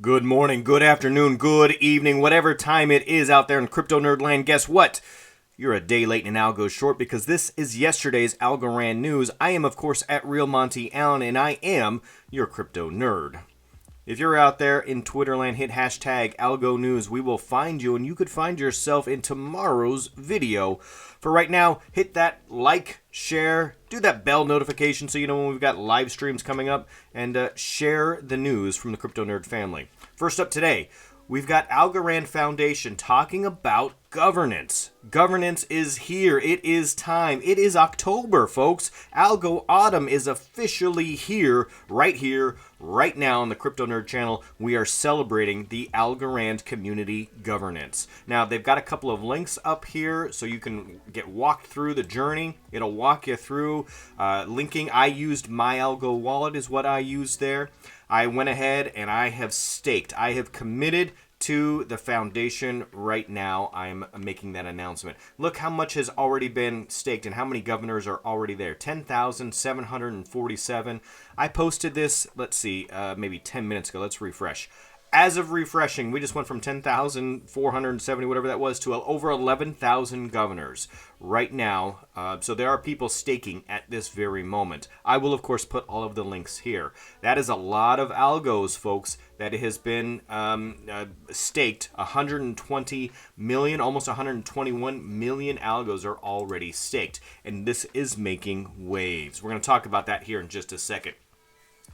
Good morning, good afternoon, good evening, whatever time it is out there in crypto nerd land. Guess what? You're a day late and algo short because this is yesterday's Algorand news. I am, of course, at Real Monty Allen, and I am your crypto nerd. If you're out there in Twitterland, hit hashtag ALGOnews. We will find you, and you could find yourself in tomorrow's video. For right now, hit that like, share, do that bell notification so you know when we've got live streams coming up, and share the news from the Crypto Nerd family. First up today, we've got Algorand Foundation talking about governance. Governance is here. It is time. It is October, folks. Algo Autumn is officially here, right now on the Crypto Nerd channel. We are celebrating the Algorand community governance. Now, they've got a couple of links up here so you can get walked through the journey. It'll walk you through linking. I used my ALGO wallet is what I used there. I went ahead and I have staked. I have committed to the foundation right now. I'm making that announcement. Look how much has already been staked and how many governors are already there. 10,747. I posted this, let's see, maybe 10 minutes ago. Let's refresh. As of refreshing, we just went from 10,470, whatever that was, to over 11,000 governors right now. So there are people staking at this very moment. I will, of course, put all of the links here. That is a lot of algos, folks, that has been staked. 120 million, almost 121 million algos are already staked. And this is making waves. We're going to talk about that here in just a second.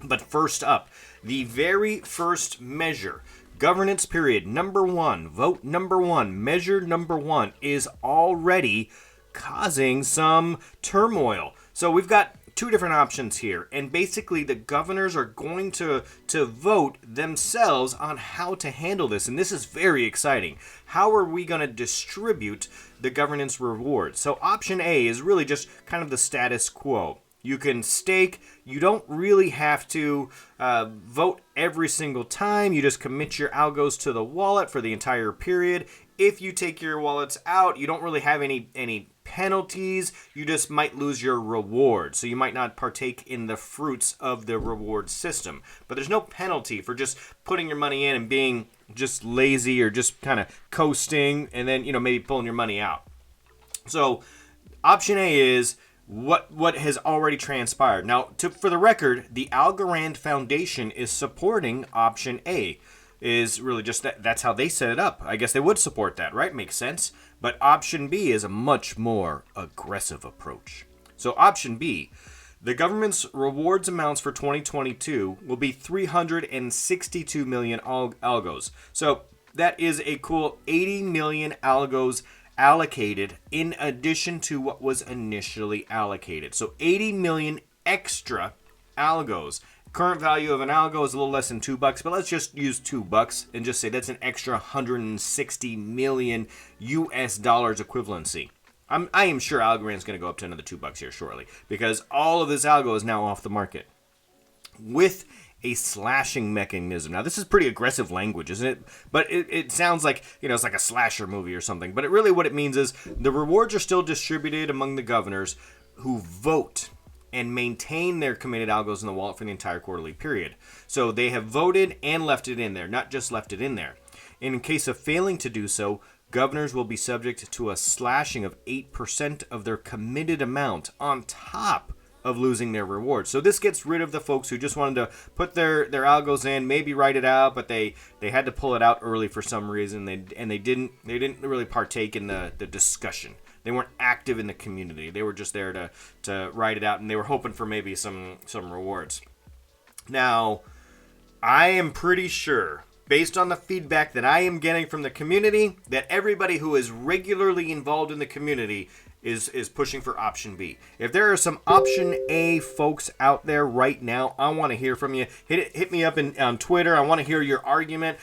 But first up, the very first measure, governance period number one, vote number one, measure number one is already causing some turmoil. So we've got two different options here, and basically the governors are going to vote themselves on how to handle this, and this is very exciting. How are we going to distribute the governance rewards? So option A is really just kind of the status quo. You can stake. You don't really have to vote every single time. You just commit your algos to the wallet for the entire period. If you take your wallets out, you don't really have any penalties. You just might lose your reward. So you might not partake in the fruits of the reward system. But there's no penalty for just putting your money in and being just lazy or just kind of coasting and then, maybe pulling your money out. So option A is what has already transpired. Now, for the record, the Algorand Foundation is supporting option A. Is really just that's how they set it up. I guess they would support that, right? Makes sense. But option B is a much more aggressive approach. So option B, the government's rewards amounts for 2022 will be 362 million algos. So that is a cool 80 million algos allocated in addition to what was initially allocated. So 80 million extra algos. Current value of an algo is a little less than $2, but let's just use $2 and just say that's an extra 160 million US dollars equivalency. I am sure Algorand's going to go up to another $2 here shortly because all of this algo is now off the market with a slashing mechanism. Now, this is pretty aggressive language, isn't it? But it sounds like, it's like a slasher movie or something. But really what it means is the rewards are still distributed among the governors who vote and maintain their committed algos in the wallet for the entire quarterly period. So they have voted and left it in there, not just left it in there. And in case of failing to do so, governors will be subject to a slashing of 8% of their committed amount on top of losing their rewards. So this gets rid of the folks who just wanted to put their algos in, maybe write it out, but they had to pull it out early for some reason. They didn't really partake in the discussion. They weren't active in the community. They were just there to write it out, and they were hoping for maybe some rewards. Now, I am pretty sure, based on the feedback that I am getting from the community, that everybody who is regularly involved in the community is pushing for option B. If there are some option A folks out there right now, I want to hear from you. Hit me up on Twitter. I want to hear your argument.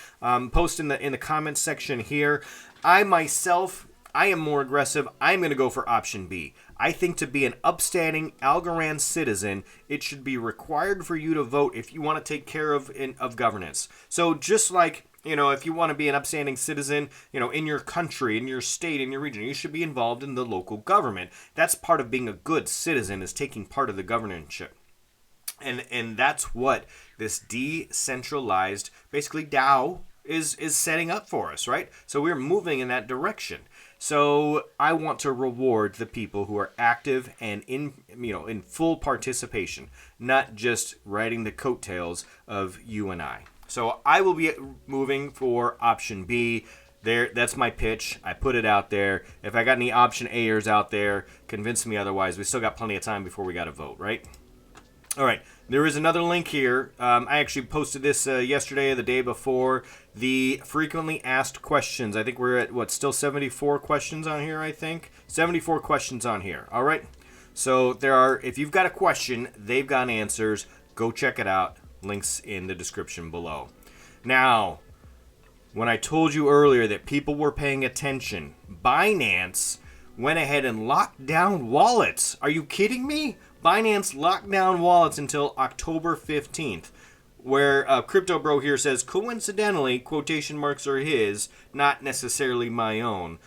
Post in the comments section here. I myself, I am more aggressive. I'm going to go for option B. I think to be an upstanding Algorand citizen, it should be required for you to vote if you want to take care of governance. So just like, if you want to be an upstanding citizen, in your country, in your state, in your region, you should be involved in the local government. That's part of being a good citizen, is taking part of the governance. And that's what this decentralized, basically DAO, is setting up for us, right? So we're moving in that direction. So I want to reward the people who are active and in full participation, not just riding the coattails of you and I. So I will be moving for option B. There, that's my pitch. I put it out there. If I got any option A'ers out there, convince me otherwise. We still got plenty of time before we got to vote, right? All right, there is another link here. I actually posted this yesterday or the day before. The frequently asked questions. I think we're at, still 74 questions on here, I think? 74 questions on here, all right? So if you've got a question, they've got answers. Go check it out. Links in the description below. Now, when I told you earlier that people were paying attention, Binance went ahead and locked down wallets. Are you kidding me? Binance locked down wallets until October 15th, where Crypto Bro here says, coincidentally, quotation marks are his, not necessarily my own.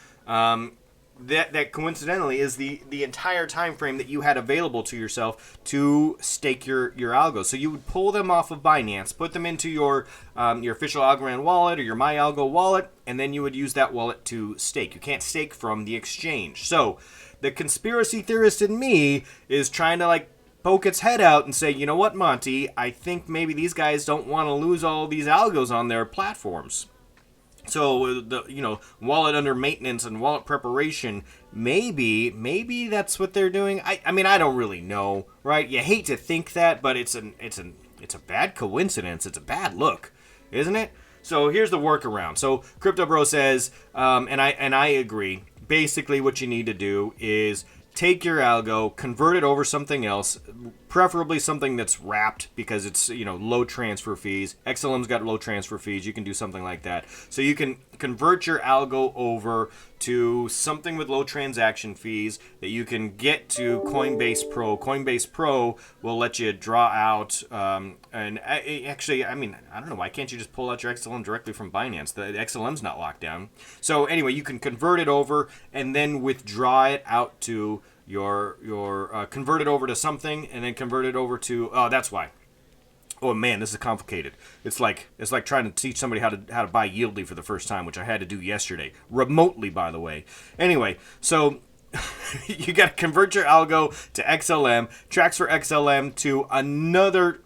That coincidentally is the entire time frame that you had available to yourself to stake your algos. So you would pull them off of Binance, put them into your official Algorand wallet or your MyAlgo wallet, and then you would use that wallet to stake. You can't stake from the exchange. So the conspiracy theorist in me is trying to poke its head out and say, you know what, Monty, I think maybe these guys don't want to lose all these algos on their platforms. So the wallet under maintenance and wallet preparation, maybe that's what they're doing. I mean, I don't really know, right? You hate to think that, but it's a bad coincidence. It's a bad look, isn't it? So here's the workaround. So Crypto Bro says, and I agree. Basically, what you need to do is take your algo, convert it over something else, preferably something that's wrapped because it's low transfer fees. XLM's got low transfer fees. You can do something like that. So you can convert your algo over to something with low transaction fees that you can get to Coinbase Pro. Coinbase Pro will let you draw out, and actually, I mean, I don't know, why can't you just pull out your XLM directly from Binance? The XLM's not locked down. So anyway, you can convert it over and then withdraw it out to your convert it over to something and then convert it over to, that's why. Oh man, this is complicated. It's like trying to teach somebody how to buy yldy for the first time, which I had to do yesterday, remotely, by the way. Anyway, so you got to convert your algo to XLM, transfer XLM to another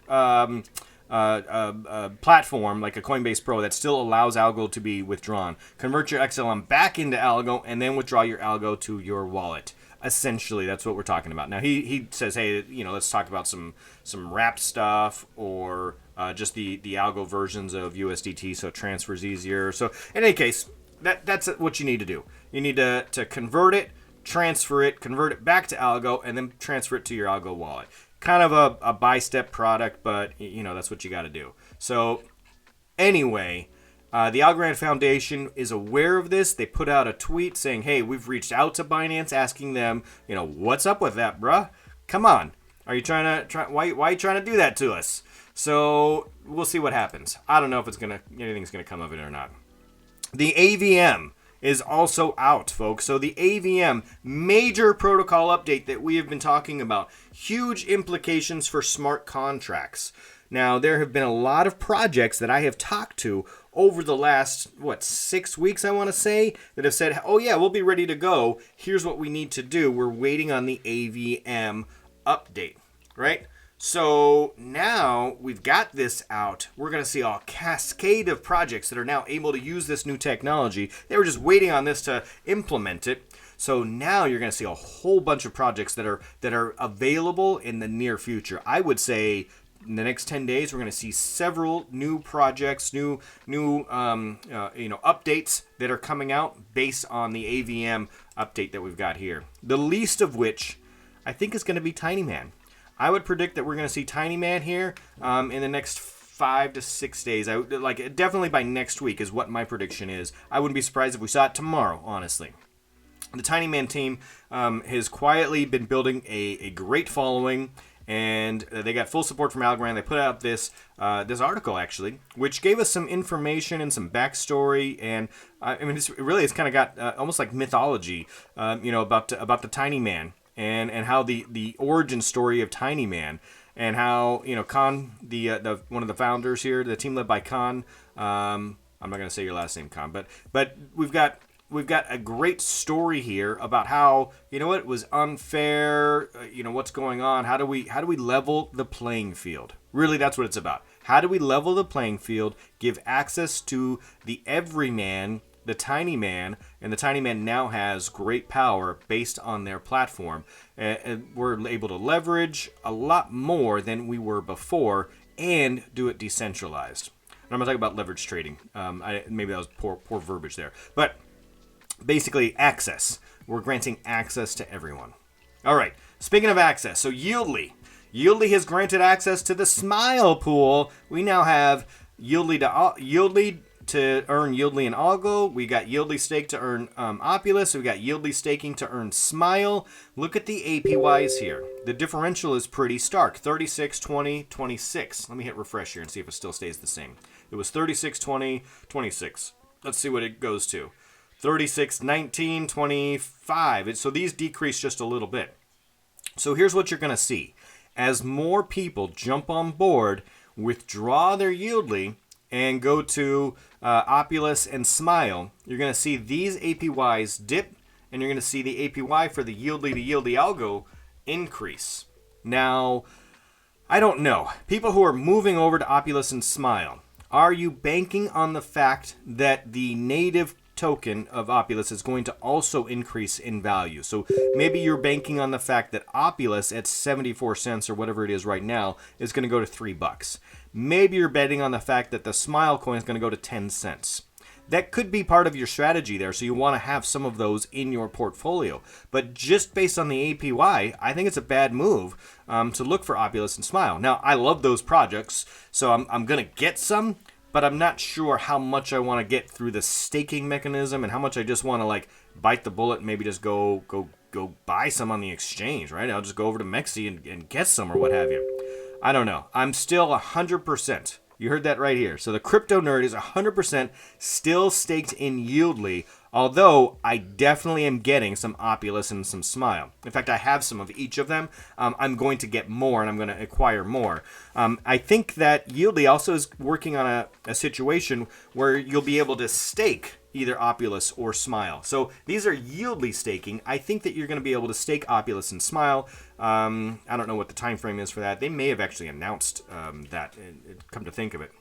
platform like a Coinbase Pro that still allows algo to be withdrawn. Convert your XLM back into algo and then withdraw your algo to your wallet. Essentially, that's what we're talking about. Now, he says, hey, let's talk about some wrapped stuff or just the algo versions of USDT so it transfers easier. So, in any case, that's what you need to do. You need to convert it, transfer it, convert it back to algo, and then transfer it to your algo wallet. Kind of a bi-step product, but, that's what you got to do. So, anyway, the Algorand Foundation is aware of this. They put out a tweet saying, hey, we've reached out to Binance asking them, what's up with that, bruh? Come on. Are you why are you trying to do that to us? So we'll see what happens. I don't know if anything's going to come of it or not. The AVM is also out, folks. So the AVM, major protocol update that we have been talking about. Huge implications for smart contracts. Now, there have been a lot of projects that I have talked to over the last, 6 weeks, I want to say, that have said, oh yeah, we'll be ready to go. Here's what we need to do. We're waiting on the AVM update, right? So now we've got this out. We're going to see a cascade of projects that are now able to use this new technology. They were just waiting on this to implement it. So now you're going to see a whole bunch of projects that are available in the near future. I would say in the next 10 days, we're going to see several new projects, new updates that are coming out based on the AVM update that we've got here. The least of which I think is going to be Tinyman. I would predict that we're going to see Tinyman here in the next 5 to 6 days. Definitely by next week is what my prediction is. I wouldn't be surprised if we saw it tomorrow, honestly. The Tinyman team has quietly been building a great following. And they got full support from Algorand. They put out this article, actually, which gave us some information and some backstory. And, it's kind of got almost like mythology, about the Tinyman and how the origin story of Tinyman. and how, you know, Khan, the one of the founders here, the team led by Khan. I'm not going to say your last name, Khan, but we've got a great story here about how, you know what, it was unfair, you know, what's going on. How do we level the playing field? Really, that's what it's about. How do we level the playing field, give access to the everyman, the tiny man, and the tiny man now has great power based on their platform. And we're able to leverage a lot more than we were before and do it decentralized. And I'm going to talk about leverage trading. Maybe that was poor verbiage there. But basically, access. We're granting access to everyone. All right, speaking of access, so yldy. yldy has granted access to the Smile pool. We now have yldy to earn yldy and ALGO. We got yldy stake to earn opulus. We got yldy staking to earn Smile. Look at the APYs here. The differential is pretty stark. 36, 20, 26. Let me hit refresh here and see if it still stays the same. It was 36, 20, 26. Let's see what it goes to. 36, 19, 25. So these decrease just a little bit. So here's what you're going to see. As more people jump on board, withdraw their yldy, and go to opulus and Smile, you're going to see these APYs dip, and you're going to see the APY for the yldy to yldy algo increase. Now, I don't know. People who are moving over to opulus and Smile, are you banking on the fact that the native token of opulus is going to also increase in value? So maybe you're banking on the fact that opulus at 74 cents or whatever it is right now is going to go to $3. Maybe you're betting on the fact that the Smile coin is going to go to 10 cents. That could be part of your strategy there, so you want to have some of those in your portfolio. But just based on the APY, I think it's a bad move to look for opulus and Smile. Now, I love those projects, so I'm going to get some, but I'm not sure how much I want to get through the staking mechanism and how much I just want to like bite the bullet and maybe just go buy some on the exchange, right? I'll just go over to Mexi and get some or what have you. I don't know. I'm still 100%. You heard that right here. So the KrptoNurd is 100% still staked in yldy, although I definitely am getting some opulus and some Smile. In fact, I have some of each of them. I'm going to get more, and I'm going to acquire more. I think that yldy also is working on a situation where you'll be able to stake either opulus or Smile. So these are yldy staking. I think that you're going to be able to stake opulus and Smile. I don't know what the time frame is for that. They may have actually announced that, come to think of it.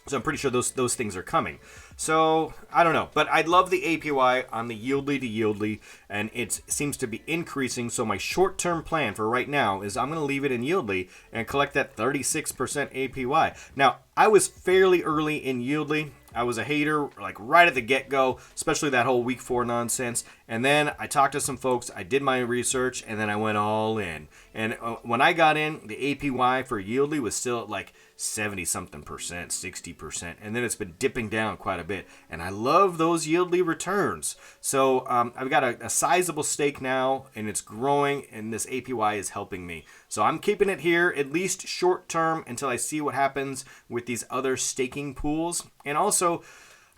So I'm pretty sure those things are coming. So I don't know, but I love the APY on the yldy to yldy, and it seems to be increasing. So my short-term plan for right now is I'm going to leave it in yldy and collect that 36% APY. Now, I was fairly early in yldy. I was a hater, like right at the get-go, especially that whole week 4 nonsense. And then I talked to some folks, I did my research, and then I went all in. And when I got in, the APY for yldy was still at like 70-something percent, 60%. And then it's been dipping down quite a bit. And I love those yldy returns. So I've got a sizable stake now, and it's growing, and this APY is helping me. So I'm keeping it here, at least short-term, until I see what happens with these other staking pools. And also,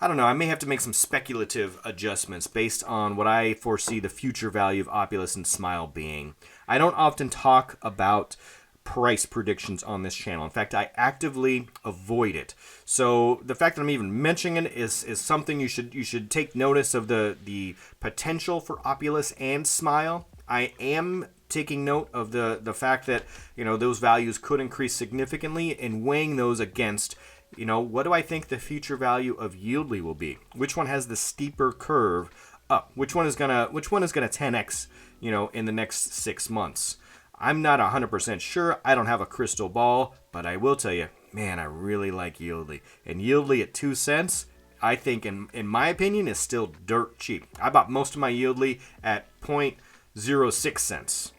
I don't know, I may have to make some speculative adjustments based on what I foresee the future value of opulus and Smile being. I don't often talk about price predictions on this channel. In fact, I actively avoid it. So the fact that I'm even mentioning it is something you should take notice of the potential for opulus and Smile. I am taking note of the fact that, you know, those values could increase significantly, and weighing those against, you know, what do I think the future value of yldy will be? Which one has the steeper curve up? Which one is gonna 10x, you know, in the next 6 months? I'm not 100% sure. I don't have a crystal ball, but I will tell you, man, I really like yldy. And yldy at 2 cents, I think, in my opinion, is still dirt cheap. I bought most of my yldy at 0.06 cents.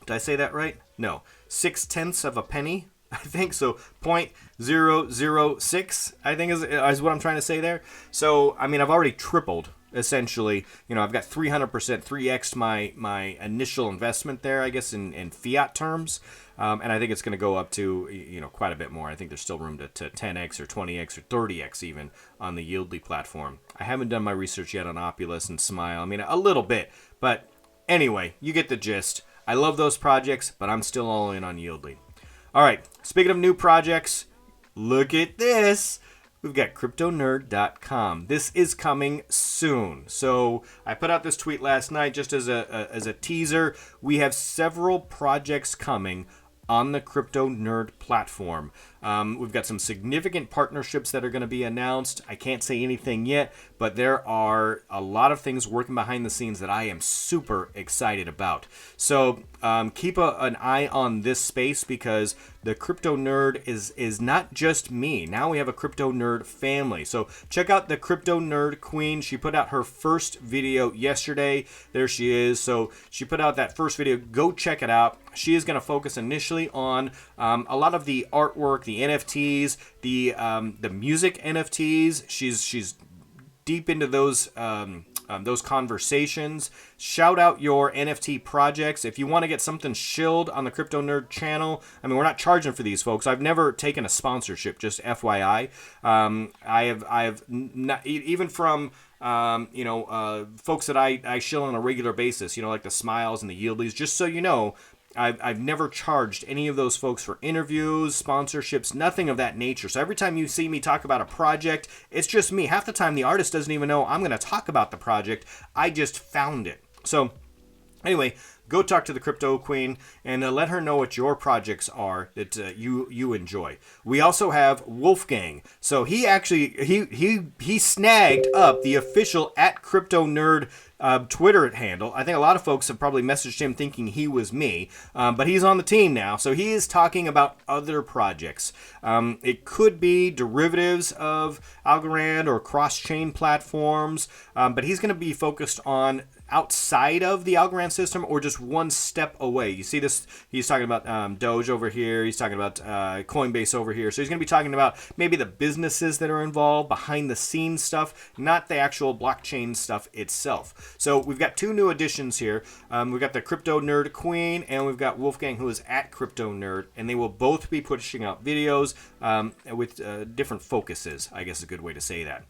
Did I say that right? No. 0.6 of a penny, I think. So 0.006, I think is what I'm trying to say there. So, I mean, I've already tripled, essentially. You know, I've got 300%, 3x my initial investment there, I guess, in fiat terms. And I think it's going to go up to, you know, quite a bit more. I think there's still room to 10x or 20x or 30x even on the yldy platform. I haven't done my research yet on opulus and Smile. I mean, a little bit. But anyway, you get the gist. I love those projects, but I'm still all in on yldy. All right, speaking of new projects, look at this. We've got KrptoNurd.com. This is coming soon. So I put out this tweet last night just as a teaser. We have several projects coming on the KrptoNurd platform. We've got some significant partnerships that are going to be announced. I can't say anything yet, but there are a lot of things working behind the scenes that I am super excited about. So keep an eye on this space, because the KrptoNurd is not just me. Now we have a KrptoNurd family. So check out the KrptoNurd Queen. She put out her first video yesterday. There she is. So she put out that first video. Go check it out. She is going to focus initially on a lot of the artwork, the NFTs, the music NFTs. She's deep into those conversations. Shout out your NFT projects. If you want to get something shilled on the KrptoNurd channel, I mean, we're not charging for these, folks. I've never taken a sponsorship, just FYI. I have not, even from folks that I shill on a regular basis, like the Smiles and the Yildys, just so you know, I've never charged any of those folks for interviews, sponsorships, nothing of that nature. So every time you see me talk about a project, it's just me. Half the time the artist doesn't even know I'm going to talk about the project. I just found it. So anyway, go talk to the Crypto Queen and let her know what your projects are that you enjoy. We also have Wolfgang. So he actually he snagged up the official @KrptoNurd Twitter handle. I think a lot of folks have probably messaged him thinking he was me, but he's on the team now. So he is talking about other projects. It could be derivatives of Algorand or cross-chain platforms, but he's going to be focused on outside of the Algorand system, or just one step away. You see this, he's talking about Doge over here, he's talking about Coinbase over here. So he's going to be talking about maybe the businesses that are involved, behind the scenes stuff, not the actual blockchain stuff itself. So we've got two new additions here. We've got the KrptoNurd Queen, and we've got Wolfgang, who is @KrptoNurd, and they will both be pushing out videos with different focuses, I guess is a good way to say that.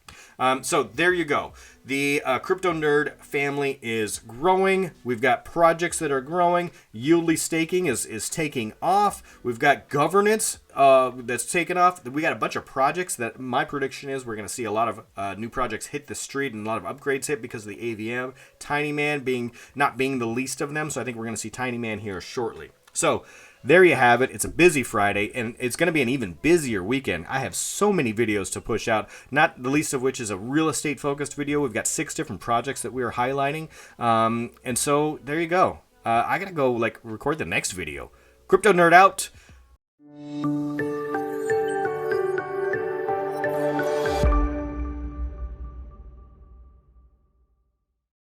So there you go. The KrptoNurd family is growing. We've got projects that are growing. yldy staking is taking off. We've got governance that's taken off. We got a bunch of projects that my prediction is we're going to see a lot of new projects hit the street and a lot of upgrades hit because of the AVM. Tinyman not being the least of them. So I think we're going to see Tinyman here shortly. So there you have it. It's a busy Friday, and it's going to be an even busier weekend. I have so many videos to push out, not the least of which is a real estate-focused video. We've got 6 different projects that we are highlighting, and so there you go. I got to go record the next video. KrptoNurd out.